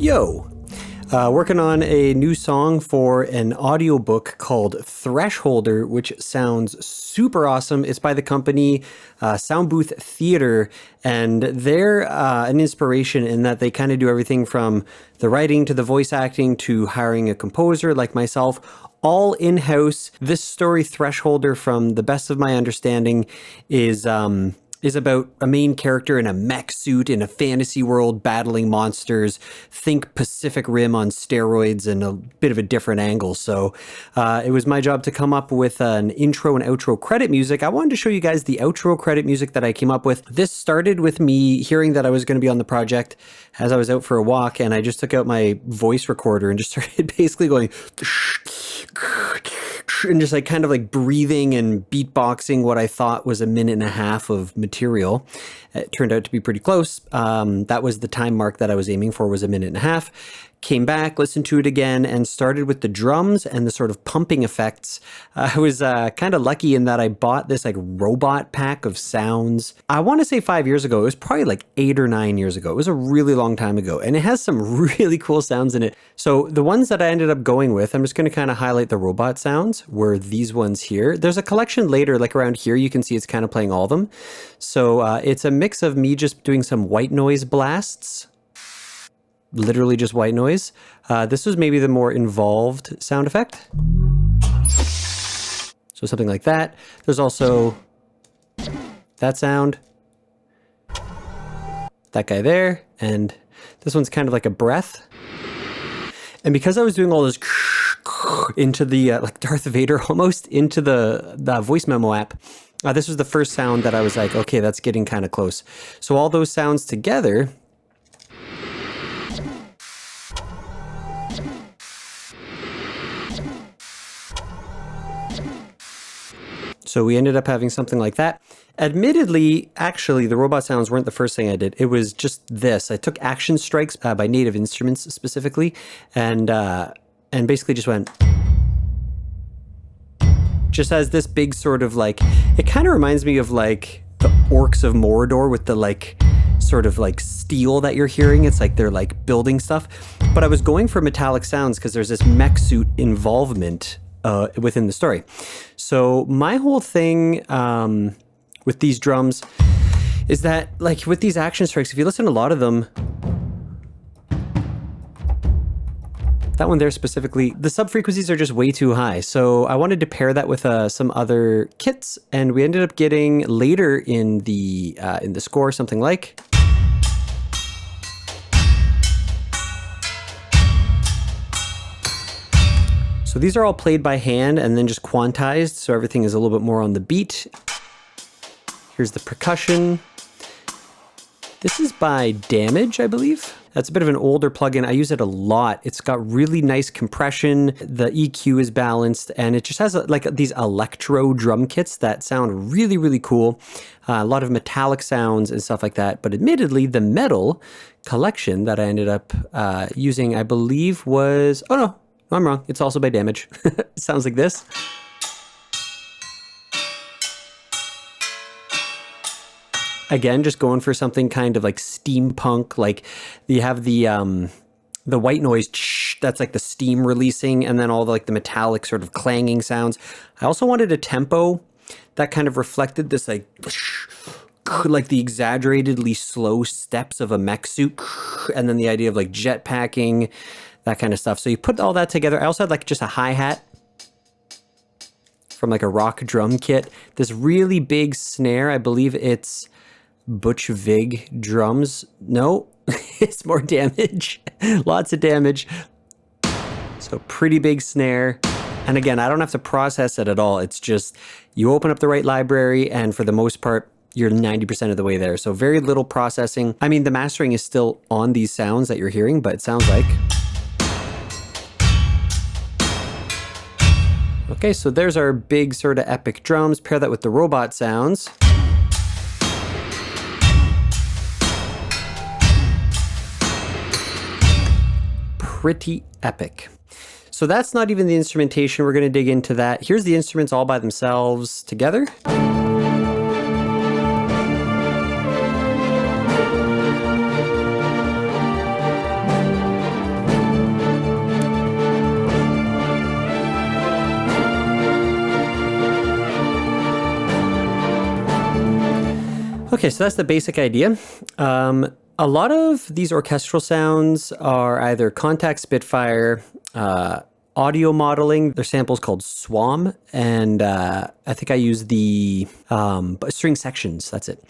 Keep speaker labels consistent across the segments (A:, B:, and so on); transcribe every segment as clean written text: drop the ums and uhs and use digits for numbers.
A: Yo! Working on a new song for an audiobook called Thresholder, which sounds super awesome. It's by the company Sound Booth Theater, and they're an inspiration in that they kind of do everything from the writing to the voice acting to hiring a composer like myself, all in-house. This story, Thresholder, from the best of my understanding, is about a main character in a mech suit in a fantasy world battling monsters. Think Pacific Rim on steroids and a bit of a different angle. So it was my job to come up with an intro and outro credit music. I wanted to show you guys the outro credit music that I came up with. This started with me hearing that I was going to be on the project as I was out for a walk, and I just took out my voice recorder and just started basically going and just like kind of like breathing and beatboxing what I thought was a minute and a half of material. It turned out to be pretty close. That was the time mark that I was aiming for, was a minute and a half. Came back, listened to it again, and started with the drums and the sort of pumping effects. I was kind of lucky in that I bought this like robot pack of sounds. I want to say 5 years ago. It was probably like 8 or 9 years ago. It was a really long time ago, and it has some really cool sounds in it. So the ones that I ended up going with, I'm just going to kind of highlight the robot sounds, were these ones here. There's a collection later, like around here, you can see it's kind of playing all of them. So it's a mix of me just doing some white noise blasts. Literally just white noise. This was maybe the more involved sound effect. So something like that. There's also that sound. That guy there. And this one's kind of like a breath. And because I was doing all this into the, like Darth Vader almost, into the voice memo app, this was the first sound that I was like, okay, that's getting kind of close. So all those sounds together, so we ended up having something like that. Admittedly, actually, the robot sounds weren't the first thing I did. It was just this. I took Action Strikes by Native Instruments specifically, and basically just went, just as this big sort of like, it kind of reminds me of like the Orcs of Mordor with the like sort of like steel that you're hearing. It's like they're like building stuff. But I was going for metallic sounds because there's this mech suit involvement within the story. So my whole thing with these drums is that, like with these Action Strikes, if you listen to a lot of them, that one there specifically, the sub frequencies are just way too high. So I wanted to pair that with some other kits, and we ended up getting later in the score something like. So these are all played by hand and then just quantized, so everything is a little bit more on the beat. Here's the percussion. This is by Damage, I believe. That's a bit of an older plugin. I use it a lot. It's got really nice compression. The EQ is balanced, and it just has like these electro drum kits that sound really, really cool. A lot of metallic sounds and stuff like that. But admittedly, the metal collection that I ended up using, I believe was, oh no, I'm wrong. It's also by Damage. It sounds like this. Again, just going for something kind of like steampunk, like you have the white noise, that's like the steam releasing, and then all the like the metallic sort of clanging sounds. I also wanted a tempo that kind of reflected this like the exaggeratedly slow steps of a mech suit, and then the idea of like jetpacking, that kind of stuff. So you put all that together. I also had like just a hi-hat from like a rock drum kit. This really big snare, I believe it's Butch Vig drums. No, it's more Damage. Lots of Damage. So pretty big snare. And again, I don't have to process it at all. It's just, you open up the right library, and for the most part, you're 90% of the way there. So very little processing. I mean, the mastering is still on these sounds that you're hearing, but it sounds like. Okay, so there's our big sort of epic drums. Pair that with the robot sounds. Pretty epic. So that's not even the instrumentation. We're going to dig into that. Here's the instruments all by themselves together. Okay, so that's the basic idea. A lot of these orchestral sounds are either contact Spitfire, audio modeling. There's samples called SWAM, and I think I use the string sections. That's it,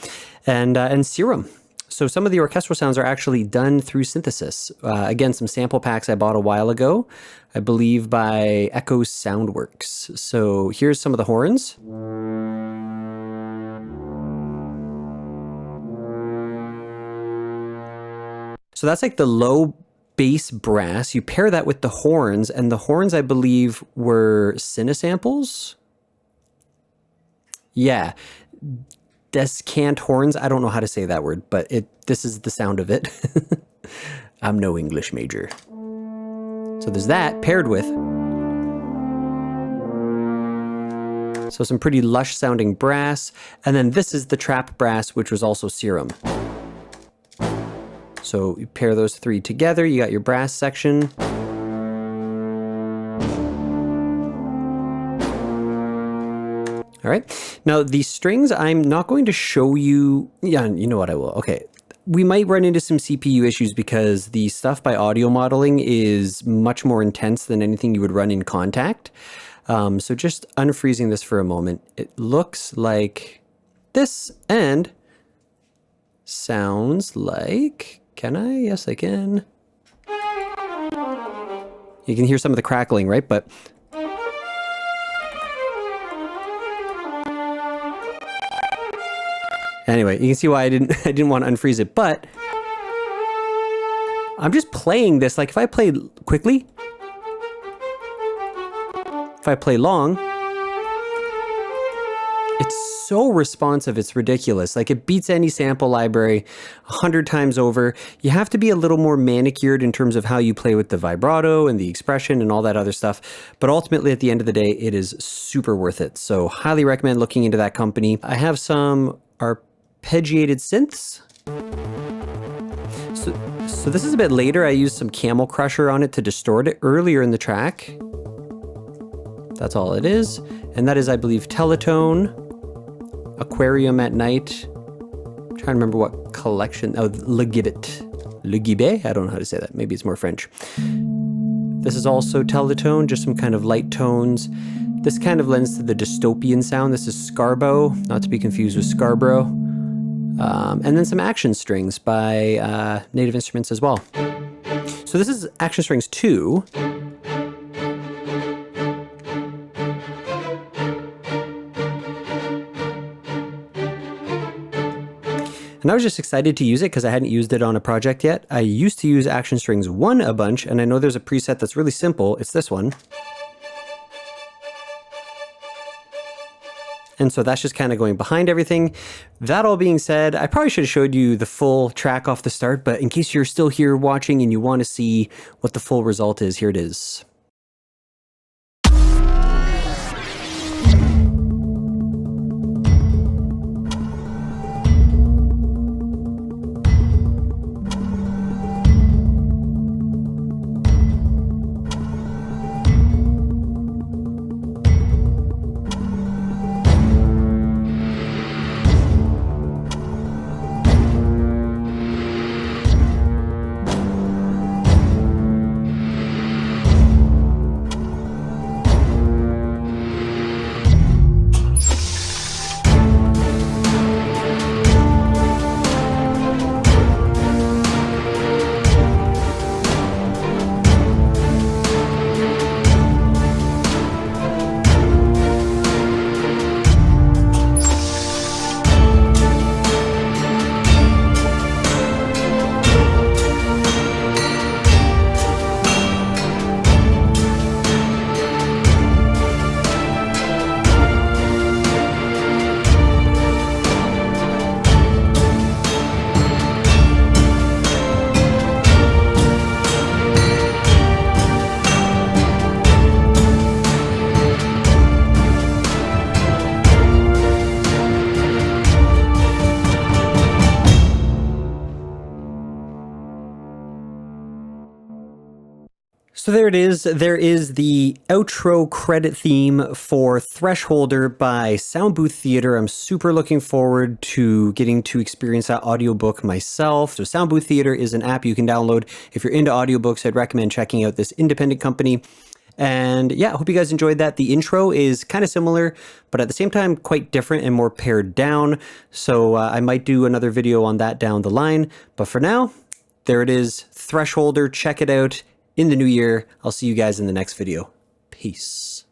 A: and Serum. So some of the orchestral sounds are actually done through synthesis. Again, some sample packs I bought a while ago, I believe by Echo Soundworks. So here's some of the horns. So that's like the low bass brass. You pair that with the horns, and the horns, I believe, were cinesamples. Yeah. Descant horns. I don't know how to say that word, but this is the sound of it. I'm no English major. So there's that paired with. So some pretty lush sounding brass. And then this is the trap brass, which was also Serum. So you pair those three together, you got your brass section. All right, now these strings, I'm not going to show you, yeah, you know what, I will, okay. We might run into some CPU issues because the stuff by audio modeling is much more intense than anything you would run in Contact. So just unfreezing this for a moment, it looks like this and sounds like, can I? Yes, I can. You can hear some of the crackling, right? But anyway, you can see why I didn't want to unfreeze it, but I'm just playing this. Like if I play quickly, if I play long, it's so responsive, it's ridiculous. Like it beats any sample library 100 times over. You have to be a little more manicured in terms of how you play with the vibrato and the expression and all that other stuff. But ultimately at the end of the day, it is super worth it. So highly recommend looking into that company. I have some arpeggiated synths. So this is a bit later. I used some Camel Crusher on it to distort it earlier in the track. That's all it is. And that is, I believe, Teletone. Aquarium at Night. I'm trying to remember what collection. Oh, Le Gibbet. Le Gibbet? I don't know how to say that. Maybe it's more French. This is also Teletone, just some kind of light tones. This kind of lends to the dystopian sound. This is Scarbo, not to be confused with Scarborough. And then some action strings by Native Instruments as well. So this is Action Strings 2. And I was just excited to use it because I hadn't used it on a project yet. I used to use Action Strings 1 a bunch, and I know there's a preset that's really simple. It's this one. And so that's just kind of going behind everything. That all being said, I probably should have showed you the full track off the start, but in case you're still here watching and you want to see what the full result is, here it is. So there it is. There is the outro credit theme for Thresholder by Sound Booth Theater. I'm super looking forward to getting to experience that audiobook myself. So Sound Booth Theater is an app you can download. If you're into audiobooks, I'd recommend checking out this independent company. And yeah, I hope you guys enjoyed that. The intro is kind of similar, but at the same time, quite different and more pared down. So I might do another video on that down the line. But for now, there it is, Thresholder. Check it out in the new year. I'll see you guys in the next video. Peace.